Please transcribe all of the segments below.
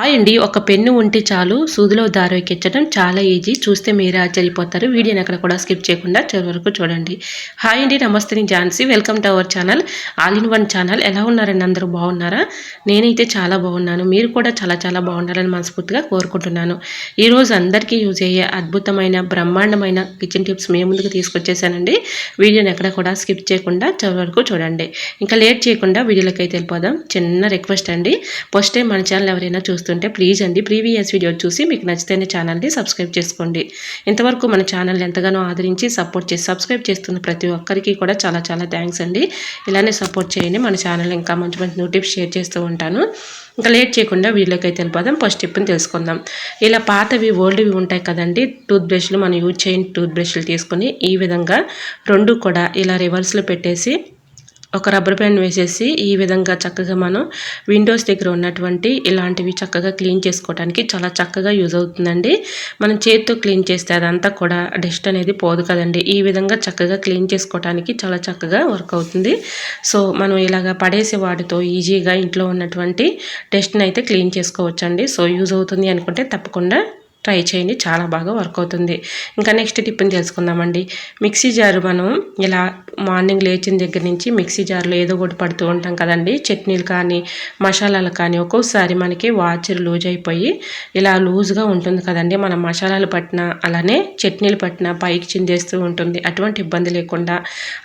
Hi అండి. ఒక pen ఉంటే చాలు సూదిలో దారం ఎక్కించడం చాలా ఈజీ. చూస్తే మీరే ఆశ్చర్యపోతారు. వీడియోని ఎక్కడ కూడా స్కిప్ చేయకుండా చివరి వరకు చూడండి. హాయ్ అండి, నమస్తే. నేను Jhansi. Welcome to our channel, all in one channel. ఎలా ఉన్నారండి? అందరూ బాగున్నారా? నేనైతే చాలా బాగున్నాను. మీరు కూడా చాలా చాలా బాగుండాలని మనస్ఫూర్తిగా కోరుకుంటున్నాను. ఈరోజు అందరికీ యూజ్ అయ్యే అద్భుతమైన బ్రహ్మాండమైన కిచెన్ టిప్స్ మీ ముందుకు తీసుకొచ్చేసానండి. వీడియోని ఎక్కడ కూడా స్కిప్ చేయకుండా చివరి వరకు చూడండి. ఇంకా లేట్ చేయకుండా వీడియోలోకి అయితే వెళ్ళిపోదాం. చిన్న రిక్వెస్ట్ అండి, ఫస్ట్ టైం మన ఛానల్ ఎవరైనా చూస్తుంటే ప్లీజ్ అండి, ప్రీవియస్ వీడియో చూసి మీకు నచ్చితేనే ఛానల్ని సబ్స్క్రైబ్ చేసుకోండి. ఇంతవరకు మన ఛానల్ ఎంతగానో ఆదరించి సపోర్ట్ చేసి సబ్స్క్రైబ్ చేస్తున్న ప్రతి ఒక్కరికి కూడా చాలా చాలా థ్యాంక్స్ అండి. ఇలానే సపోర్ట్ చేయండి. మన ఛానల్ ఇంకా మంచి మంచి నోటిఫికేషన్ షేర్ చేస్తూ ఉంటాను. ఇంకా లేట్ చేయకుండా వీడియోకి అయితే వెళ్ళిపోదాం. ఫస్ట్ టిప్ని తెలుసుకుందాం. ఇలా పాతవి ఓల్డ్వి ఉంటాయి కదండి, టూత్ బ్రష్లు, మనం యూజ్ చేయని టూత్ బ్రష్లు తీసుకుని ఈ విధంగా రెండు కూడా ఇలా రివర్స్లో పెట్టేసి ఒక రబ్బర్ బ్యాండ్ వేసేసి ఈ విధంగా చక్కగా మనం విండోస్ దగ్గర ఉన్నటువంటి ఇలాంటివి చక్కగా క్లీన్ చేసుకోవడానికి చాలా చక్కగా యూజ్ అవుతుందండి. మనం చేతితో క్లీన్ చేస్తే అదంతా కూడా డస్ట్ అనేది పోదు కదండి. ఈ విధంగా చక్కగా క్లీన్ చేసుకోవడానికి చాలా చక్కగా వర్క్ అవుతుంది. సో మనం ఇలాగ పడేసే వాటితో ఈజీగా ఇంట్లో ఉన్నటువంటి డస్ట్ని అయితే క్లీన్ చేసుకోవచ్చండి. సో యూజ్ అవుతుంది అనుకుంటే తప్పకుండా ట్రై చేయండి, చాలా బాగా వర్క్ అవుతుంది. ఇంకా నెక్స్ట్ టిప్ని తెలుసుకుందామండి. మిక్సీ జారు మనం ఇలా మార్నింగ్ లేచిన దగ్గర నుంచి మిక్సీ జార్లో ఏదో ఒకటి పడుతూ ఉంటాం కదండి, చట్నీలు కానీ మసాలాలు కానీ. ఒక్కోసారి మనకి వాచర్ లూజ్ అయిపోయి ఇలా లూజ్గా ఉంటుంది కదండి, మనం మసాలాలు పట్టినా అలానే చట్నీలు పట్టినా పైకి చిందేస్తూ ఉంటుంది. అటువంటి ఇబ్బంది లేకుండా,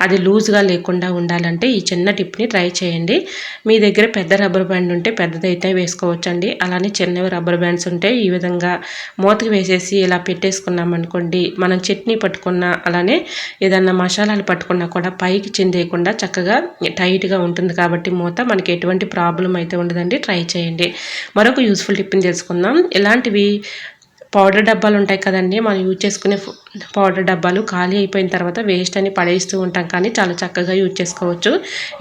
అది లూజ్గా లేకుండా ఉండాలంటే ఈ చిన్న టిప్ని ట్రై చేయండి. మీ దగ్గర పెద్ద రబ్బర్ బ్యాండ్ ఉంటే పెద్దదైతే వేసుకోవచ్చండి. అలానే చిన్నవి రబ్బర్ బ్యాండ్స్ ఉంటే ఈ విధంగా మూతకి వేసేసి ఇలా పెట్టేసుకున్నాం అనుకోండి, మనం చట్నీ పట్టుకున్నా అలానే ఏదన్నా మసాలాలు పట్టుకున్నా కూడా పైకి చిందేయకుండా చక్కగా టైట్గా ఉంటుంది. కాబట్టి మూత మనకి ఎటువంటి ప్రాబ్లం అయితే ఉండదండి. ట్రై చేయండి. మరొక యూస్ఫుల్ టిప్ని తెలుసుకుందాం. ఇలాంటివి పౌడర్ డబ్బాలు ఉంటాయి కదండి, మనం యూజ్ చేసుకునే పౌడర్ డబ్బాలు ఖాళీ అయిపోయిన తర్వాత వేస్ట్ అని పడేస్తూ ఉంటాం, కానీ చాలా చక్కగా యూజ్ చేసుకోవచ్చు.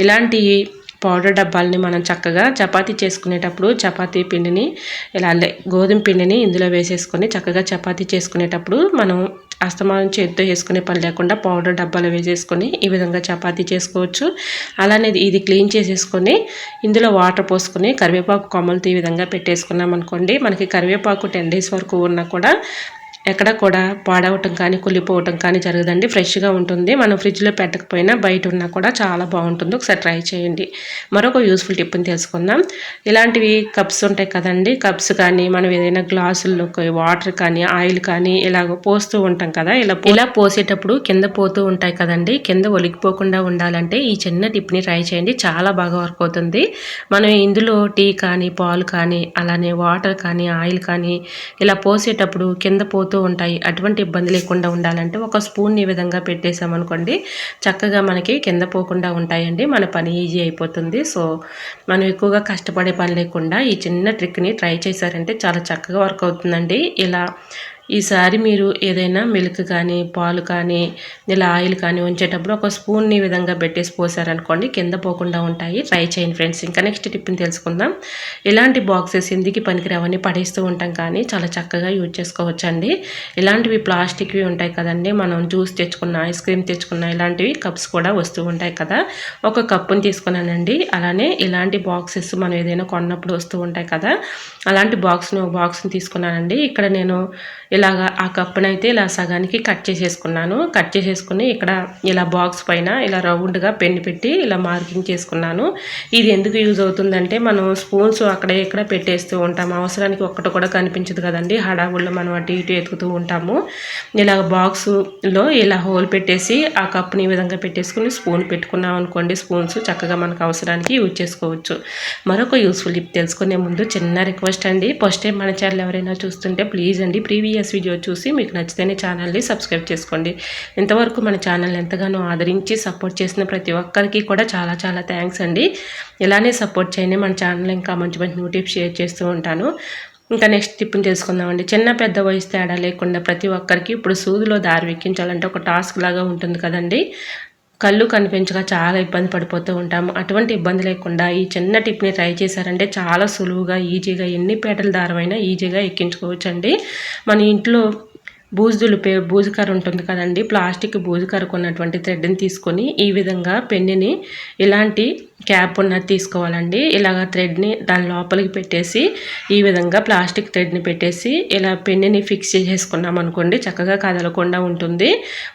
ఇలాంటి పౌడర్ డబ్బాలని మనం చక్కగా చపాతీ చేసుకునేటప్పుడు చపాతీ పిండిని ఇలా గోధుమ పిండిని ఇందులో వేసేసుకొని చక్కగా చపాతీ చేసుకునేటప్పుడు మనం అస్తమానం చేతితో వేసుకునే పని లేకుండా పౌడర్ డబ్బాలో వేసేసుకొని ఈ విధంగా చపాతీ చేసుకోవచ్చు. అలానే ఇది క్లీన్ చేసేసుకొని ఇందులో వాటర్ పోసుకొని కరివేపాకు కొమ్మలతో ఈ విధంగా పెట్టేసుకున్నాం అనుకోండి, మనకి కరివేపాకు 10 days వరకు ఉన్నా కూడా ఎక్కడ కూడా పాడవటం కానీ కుళ్ళిపోవటం కానీ జరగదండి. ఫ్రెష్గా ఉంటుంది. మనం ఫ్రిడ్జ్లో పెట్టకపోయినా బయట ఉన్నా కూడా చాలా బాగుంటుంది. ఒకసారి ట్రై చేయండి. మరొక యూస్ఫుల్ టిప్ని తెలుసుకుందాం. ఇలాంటివి కప్స్ ఉంటాయి కదండి, కప్స్ కానీ మనం ఏదైనా గ్లాసుల్లో వాటర్ కానీ ఆయిల్ కానీ ఇలాగ పోస్తూ ఉంటాం కదా, ఇలా పోసేటప్పుడు కింద పోతూ ఉంటాయి కదండి, కింద ఒలికిపోకుండా ఉండాలంటే ఈ చిన్న టిప్ని ట్రై చేయండి. చాలా బాగా వర్క్ అవుతుంది. మనం ఇందులో టీ కానీ పాలు కానీ అలానే వాటర్ కానీ ఆయిల్ కానీ ఇలా పోసేటప్పుడు కింద పోతూ ఉంటాయి. అటువంటి ఇబ్బంది లేకుండా ఉండాలంటే ఒక స్పూన్ ఈ విధంగా పెట్టేసామనుకోండి, చక్కగా మనకి కింద పోకుండా ఉంటాయండి. మన పని ఈజీ అయిపోతుంది. సో మనం ఎక్కువగా కష్టపడే పని లేకుండా ఈ చిన్న ట్రిక్ని ట్రై చేశారంటే చాలా చక్కగా వర్క్ అవుతుందండి. ఇలా ఈసారి మీరు ఏదైనా మిల్క్ కానీ పాలు కానీ ఇలా ఆయిల్ కానీ ఉంచేటప్పుడు ఒక స్పూన్ ఈ విధంగా పెట్టేసి పోసారనుకోండి, కింద పోకుండా ఉంటాయి. ట్రై చేయండి ఫ్రెండ్స్. ఇంకా నెక్స్ట్ టిప్ని తెలుసుకుందాం. ఇలాంటి బాక్సెస్ ఎందుకు పనికిరావని పడేస్తూ ఉంటాం, కానీ చాలా చక్కగా యూజ్ చేసుకోవచ్చండి. ఇలాంటివి ప్లాస్టిక్వి ఉంటాయి కదండి, మనం జ్యూస్ తెచ్చుకున్న ఐస్ క్రీమ్ తెచ్చుకున్న ఇలాంటివి కప్స్ కూడా వస్తూ ఉంటాయి కదా. ఒక కప్పుని తీసుకున్నానండి. అలానే ఇలాంటి బాక్సెస్ మనం ఏదైనా కొన్నప్పుడు వస్తూ ఉంటాయి కదా, అలాంటి బాక్స్ని తీసుకున్నానండి. ఇక్కడ నేను ఇలాగా ఆ కప్పునైతే ఇలా సగానికి కట్ చేసేసుకున్నాను. కట్ చేసేసుకుని ఇక్కడ ఇలా బాక్స్ పైన ఇలా రౌండ్గా పెన్ను పెట్టి ఇలా మార్కింగ్ చేసుకున్నాను. ఇది ఎందుకు యూజ్ అవుతుందంటే, మనం స్పూన్స్ అక్కడ ఇక్కడ పెట్టేస్తూ ఉంటాము, అవసరానికి ఒక్కటి కూడా కనిపించదు కదండి, హడావుల్లో మనం అటు ఇటు ఎతుకుతూ ఉంటాము. ఇలా బాక్స్లో ఇలా హోల్ పెట్టేసి ఆ కప్పుని ఈ విధంగా పెట్టేసుకుని స్పూన్ పెట్టుకున్నాం అనుకోండి, స్పూన్స్ చక్కగా మనకు అవసరానికి యూజ్ చేసుకోవచ్చు. మరొక యూస్ఫుల్ టిప్ తెలుసుకునే ముందు చిన్న రిక్వెస్ట్ అండి, ఫస్ట్ టైం మన ఛానల్ ఎవరైనా చూస్తుంటే ప్లీజ్ అండి, ప్రీవియస్ వీడియో చూసి మీకు నచ్చితేనే ఛానల్ని సబ్స్క్రైబ్ చేసుకోండి. ఇంతవరకు మన ఛానల్ ఎంతగానో ఆదరించి సపోర్ట్ చేసిన ప్రతి ఒక్కరికి కూడా చాలా చాలా థ్యాంక్స్ అండి. ఇలానే సపోర్ట్ చేయండి. మన ఛానల్ ఇంకా మంచి మంచి టిప్స్ షేర్ చేస్తూ ఉంటాను. ఇంకా నెక్స్ట్ టిప్ని తెలుసుకుందామండి. చిన్న పెద్ద వయసు తేడా లేకుండా ప్రతి ఒక్కరికి ఇప్పుడు సూదిలో దారి ఎక్కించాలంటే ఒక టాస్క్ లాగా ఉంటుంది కదండి. కళ్ళు కనిపించక చాలా ఇబ్బంది పడిపోతూ ఉంటాము. అటువంటి ఇబ్బంది లేకుండా ఈ చిన్న టిప్ని ట్రై చేశారంటే చాలా సులువుగా ఈజీగా ఎన్ని పేటల దారమైనా ఈజీగా ఎక్కించుకోవచ్చండి. మన ఇంట్లో బూజు దులిపే బూజు కర్ర ఉంటుంది కదండి, ప్లాస్టిక్ బూజు కర్రకు ఉన్నటువంటి థ్రెడ్ని తీసుకొని ఈ విధంగా పెన్నుని ఇలాంటి క్యాప్ ఉన్నది తీసుకోవాలండి. ఇలాగ థ్రెడ్ని దాని లోపలికి పెట్టేసి ఈ విధంగా ప్లాస్టిక్ థ్రెడ్ని పెట్టేసి ఇలా పెన్నుని ఫిక్స్ చేసేసుకున్నాం అనుకోండి, చక్కగా కదలకుండా ఉంటుంది.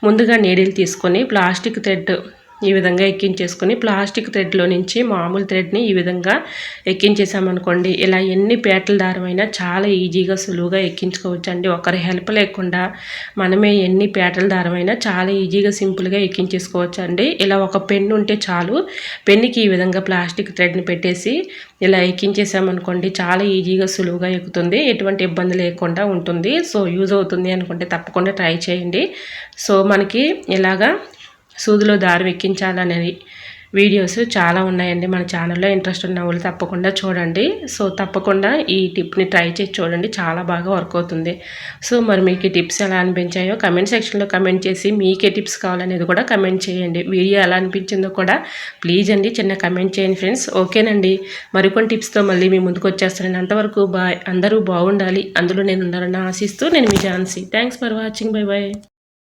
ముందుగా నీడిల్ తీసుకొని ప్లాస్టిక్ థ్రెడ్ ఈ విధంగా ఎక్కించేసుకొని ప్లాస్టిక్ థ్రెడ్లో నుంచి మామూలు థ్రెడ్ని ఈ విధంగా ఎక్కించేసామనుకోండి, ఇలా ఎన్ని పేటల దారమైనా చాలా ఈజీగా సులువుగా ఎక్కించుకోవచ్చండి. ఒకరి హెల్ప్ లేకుండా మనమే ఎన్ని పేటల దారమైనా చాలా ఈజీగా సింపుల్గా ఎక్కించేసుకోవచ్చండి. ఇలా ఒక పెన్ను ఉంటే చాలు, పెన్నుకి ఈ విధంగా ప్లాస్టిక్ థ్రెడ్ని పెట్టేసి ఇలా ఎక్కించేసామనుకోండి, చాలా ఈజీగా సులువుగా ఎక్కుతుంది, ఎటువంటి ఇబ్బంది లేకుండా ఉంటుంది. సో యూజ్ అవుతుంది అనుకుంటే తప్పకుండా ట్రై చేయండి. సో మనకి ఇలాగా సూదిలో దారం ఎక్కించాలనేది వీడియోస్ చాలా ఉన్నాయండి మన ఛానల్లో. ఇంట్రెస్ట్ ఉన్న వాళ్ళు తప్పకుండా చూడండి. సో తప్పకుండా ఈ టిప్ని ట్రై చేసి చూడండి, చాలా బాగా వర్క్ అవుతుంది. సో మరి మీకు ఈ టిప్స్ ఎలా అనిపించాయో కమెంట్ సెక్షన్లో కమెంట్ చేసి మీకే టిప్స్ కావాలనేది కూడా కమెంట్ చేయండి. వీడియో ఎలా అనిపించిందో కూడా ప్లీజ్ అండి చిన్న కమెంట్ చేయండి ఫ్రెండ్స్. ఓకేనండి, మరికొన్ని టిప్స్తో మళ్ళీ మీ ముందుకు వచ్చేస్తాను. అంతవరకు బాయ్. అందరూ బాగుండాలి, అందులో నేను ఉండాలని ఆశిస్తూ నేను మీ Jhansi. Thanks for watching. Bye bye.